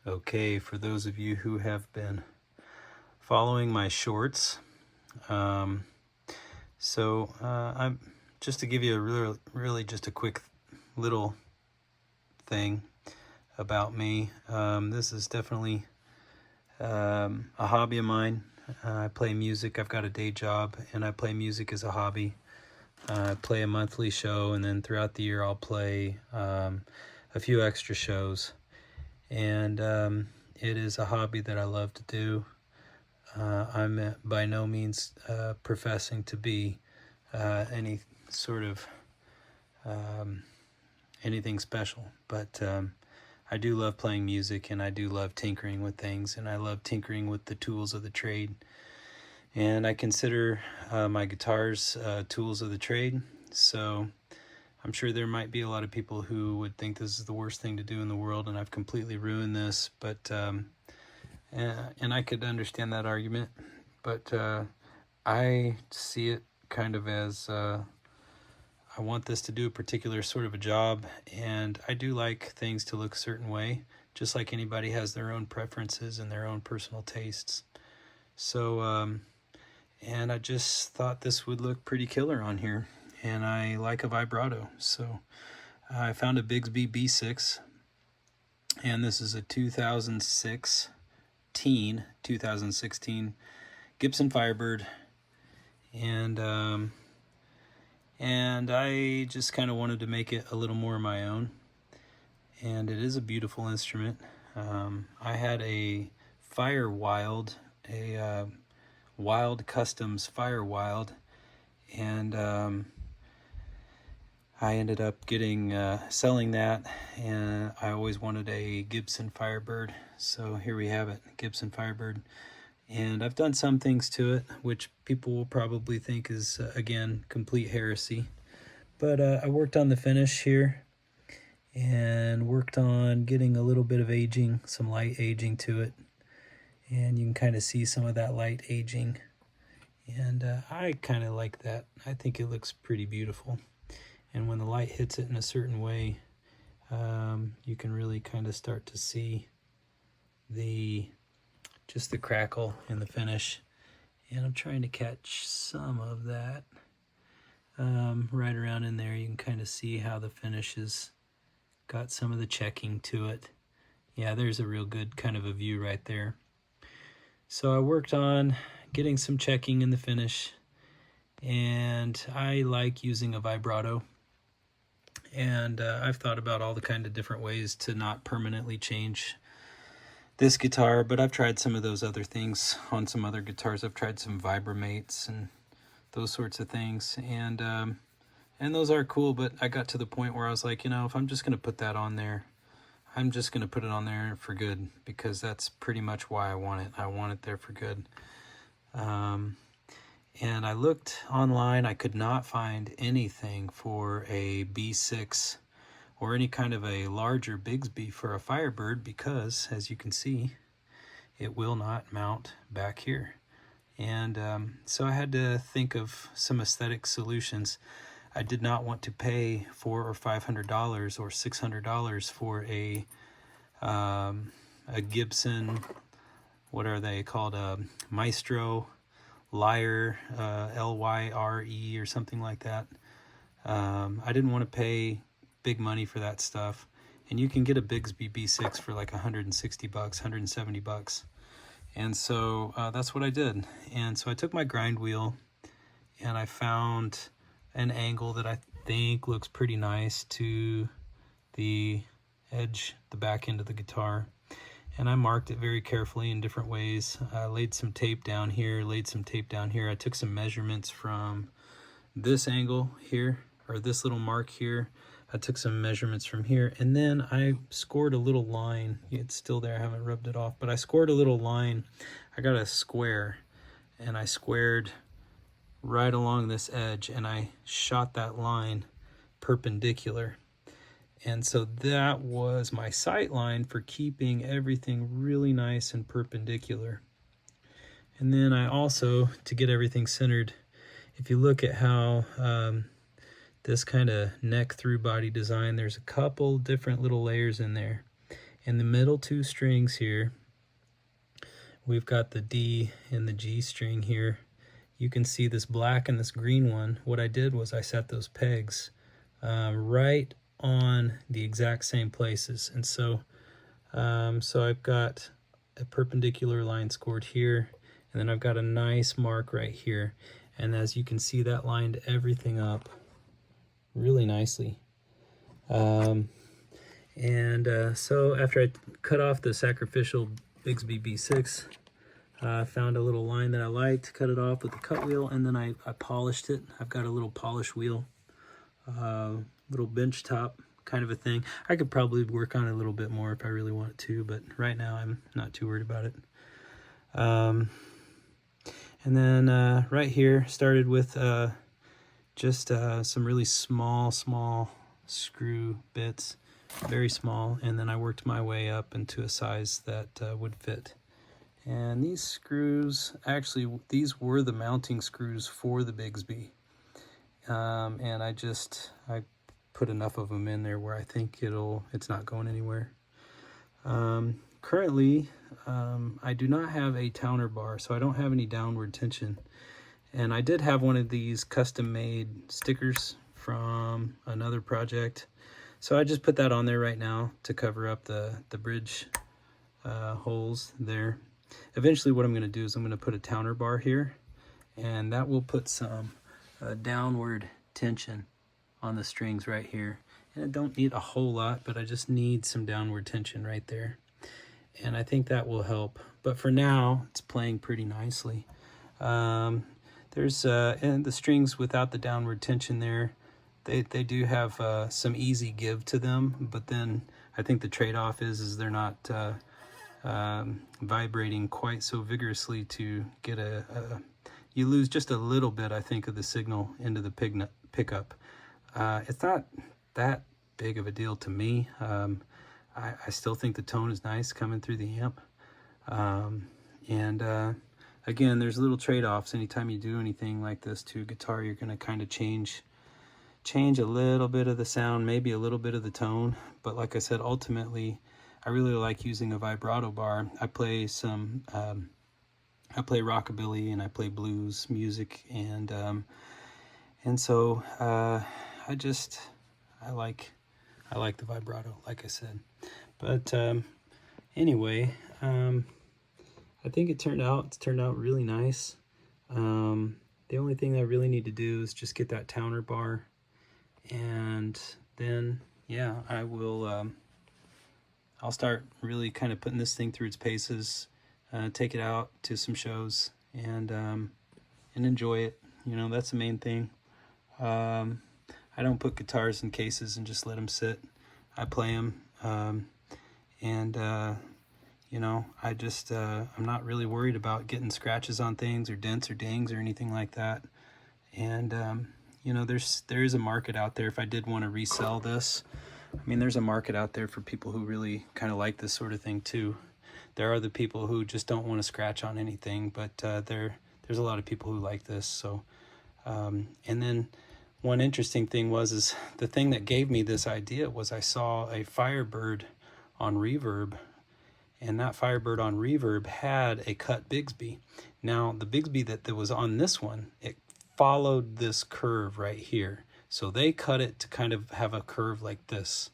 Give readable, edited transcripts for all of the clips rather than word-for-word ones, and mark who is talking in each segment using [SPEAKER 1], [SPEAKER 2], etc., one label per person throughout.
[SPEAKER 1] Okay, for those of you who have been following my shorts, I'm just to give you a really just a quick little thing about me. This is definitely a hobby of mine. I play music. I've got a day job, and I play music as a hobby. I play a monthly show, and then throughout the year I'll play a few extra shows. And it is a hobby that I love to do. I'm by no means professing to be any sort of anything special, but I do love playing music, and I do love tinkering with things, and I love tinkering with the tools of the trade. And I consider my guitars tools of the trade, so I'm sure there might be a lot of people who would think this is the worst thing to do in the world, and I've completely ruined this, but and I could understand that argument, but I see it kind of as I want this to do a particular sort of a job, and I do like things to look a certain way, just like anybody has their own preferences and their own personal tastes. So and I just thought this would look pretty killer on here, and I like a vibrato, so I found a Bigsby B6, and this is a 2016 Gibson Firebird, and I just kind of wanted to make it a little more my own, and it is a beautiful instrument. I had a Wild Customs Fire Wild, and I ended up selling that, and I always wanted a Gibson Firebird, so here we have it, Gibson Firebird. And I've done some things to it, which people will probably think is, again, complete heresy. But I worked on the finish here, and worked on getting a little bit of aging, some light aging to it. And you can kind of see some of that light aging. And I kind of like that. I think it looks pretty beautiful. And when the light hits it in a certain way, you can really kind of start to see just the crackle in the finish. And I'm trying to catch some of that right around in there. You can kind of see how the finish has got some of the checking to it. Yeah, there's a real good kind of a view right there. So I worked on getting some checking in the finish, and I like using a vibrato. And I've thought about all the kind of different ways to not permanently change this guitar, but I've tried some of those other things on some other guitars. I've tried some Vibramates and those sorts of things, and those are cool, but I got to the point where I was like, if I'm just going to put that on there, I'm just going to put it on there for good, because that's pretty much why I want it. I want it there for good. And I looked online. I could not find anything for a B6 or any kind of a larger Bigsby for a Firebird, because, as you can see, it will not mount back here. And so I had to think of some aesthetic solutions. I did not want to pay $400 or $500 or $600 for a Gibson, what are they called, a Maestro Lyre, Lyre or something like that. I didn't want to pay big money for that stuff, and you can get a Bigsby B6 for like $160, $170, and so that's what I did. And so I took my grind wheel, and I found an angle that I think looks pretty nice to the edge, the back end of the guitar, and I marked it very carefully in different ways. I laid some tape down here, I took some measurements from this angle here, or this little mark here. I took some measurements from here, and then I scored a little line. It's still there, I haven't rubbed it off, but I scored a little line. I got a square, and I squared right along this edge, and I shot that line perpendicular. And so that was my sight line for keeping everything really nice and perpendicular. And then I also, to get everything centered, if you look at how this kind of neck through body design, there's a couple different little layers in there. in the middle two strings here, we've got the D and the G string here. You can see this black and this green one. What I did was I set those pegs right on the exact same places. And so, so I've got a perpendicular line scored here, and then I've got a nice mark right here. And as you can see, that lined everything up really nicely. So after I cut off the sacrificial Bigsby B6, found a little line that I liked, cut it off with the cut wheel, and then I polished it. I've got a little polish wheel, little bench top kind of a thing. I could probably work on it a little bit more if I really wanted to, but right now I'm not too worried about it. And then right here, started with just some really small screw bits, very small, and then I worked my way up into a size that would fit. And these screws, actually, these were the mounting screws for the Bigsby. And I put enough of them in there where I think it's not going anywhere. Currently, I do not have a towner bar, so I don't have any downward tension. And I did have one of these custom-made stickers from another project. So I just put that on there right now to cover up the bridge holes there. Eventually what I'm going to do is I'm going to put a towner bar here, and that will put some downward tension on the strings right here. And I don't need a whole lot, but I just need some downward tension right there. And I think that will help. But for now, it's playing pretty nicely. And the strings without the downward tension there, they do have some easy give to them, but then I think the trade-off is they're not vibrating quite so vigorously to get you lose just a little bit, I think, of the signal into the pickup. It's not that big of a deal to me. I still think the tone is nice coming through the amp. Again, there's little trade-offs. Anytime you do anything like this to a guitar, you're going to kind of change a little bit of the sound, maybe a little bit of the tone. But like I said, ultimately, I really like using a vibrato bar. I play rockabilly and I play blues music, and so I like the vibrato, like I said. But anyway, I think it's turned out really nice. The only thing I really need to do is just get that towner bar, and then yeah, I'll start really kind of putting this thing through its paces, take it out to some shows, and enjoy it. You know, that's the main thing. I don't put guitars in cases and just let them sit. I play them, you know, I'm not really worried about getting scratches on things or dents or dings or anything like that. And you know, there is a market out there. If I did want to resell this, I mean, there's a market out there for people who really kind of like this sort of thing too. There are the people who just don't want to scratch on anything, but there's a lot of people who like this. So, and then one interesting thing is the thing that gave me this idea was I saw a Firebird on Reverb, and that Firebird on Reverb had a cut Bigsby. Now, the Bigsby that was on this one, it followed this curve right here. So they cut it to kind of have a curve like this.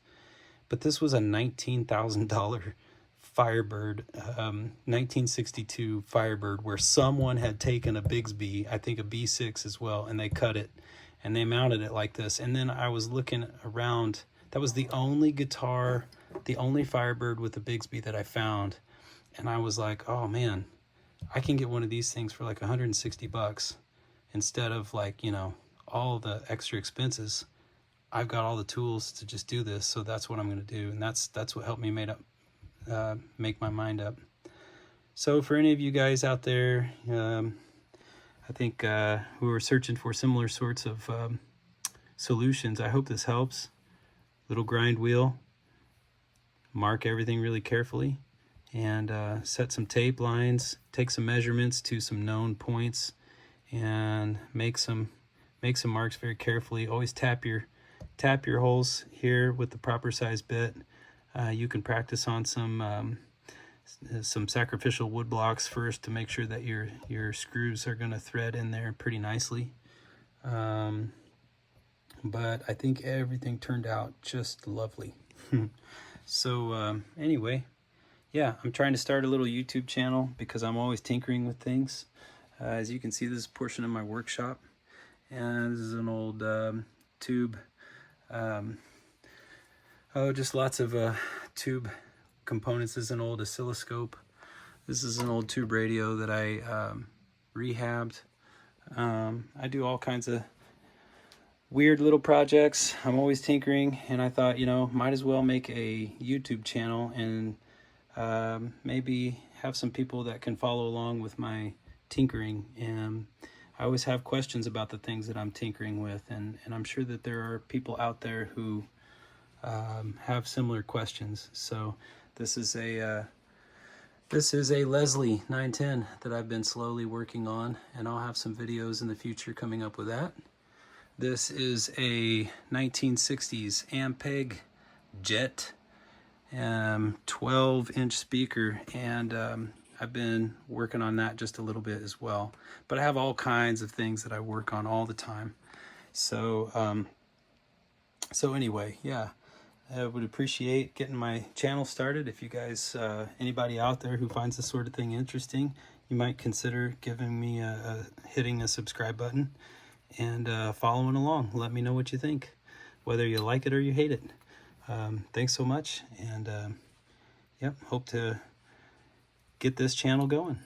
[SPEAKER 1] But this was a $19,000 Firebird, 1962 Firebird, where someone had taken a Bigsby, I think a B6 as well, and they cut it and they mounted it like this. And then I was looking around. That was the only guitar, the only Firebird with a Bigsby that I found. And I was like, oh man, I can get one of these things for like 160 bucks instead of, like, you know, all the extra expenses. I've got all the tools to just do this, so that's what I'm going to do. And that's what helped me make my mind up. So for any of you guys out there, I think who are searching for similar sorts of solutions, I hope this helps. Little grind wheel, mark everything really carefully, and set some tape lines, take some measurements to some known points, and make some marks very carefully. Always tap your holes here with the proper size bit. You can practice on some sacrificial wood blocks first to make sure that your screws are going to thread in there pretty nicely. But I think everything turned out just lovely. So anyway, yeah, I'm trying to start a little YouTube channel because I'm always tinkering with things. As you can see, this is a portion of my workshop, and this is an old tube. Just lots of tube components. This is an old oscilloscope. This is an old tube radio that I rehabbed. I do all kinds of weird little projects. I'm always tinkering, and I thought, you know, might as well make a YouTube channel and maybe have some people that can follow along with my tinkering. And I always have questions about the things that I'm tinkering with, and I'm sure that there are people out there who have similar questions. So this is a Leslie 910 that I've been slowly working on, and I'll have some videos in the future coming up with that. This is a 1960s Ampeg Jet 12-inch speaker, and I've been working on that just a little bit as well. But I have all kinds of things that I work on all the time. So anyway, yeah, I would appreciate getting my channel started. If you guys, anybody out there who finds this sort of thing interesting, you might consider giving me hitting a subscribe button and following along. Let me know what you think, whether you like it or you hate it. Thanks so much, and yep, hope to get this channel going.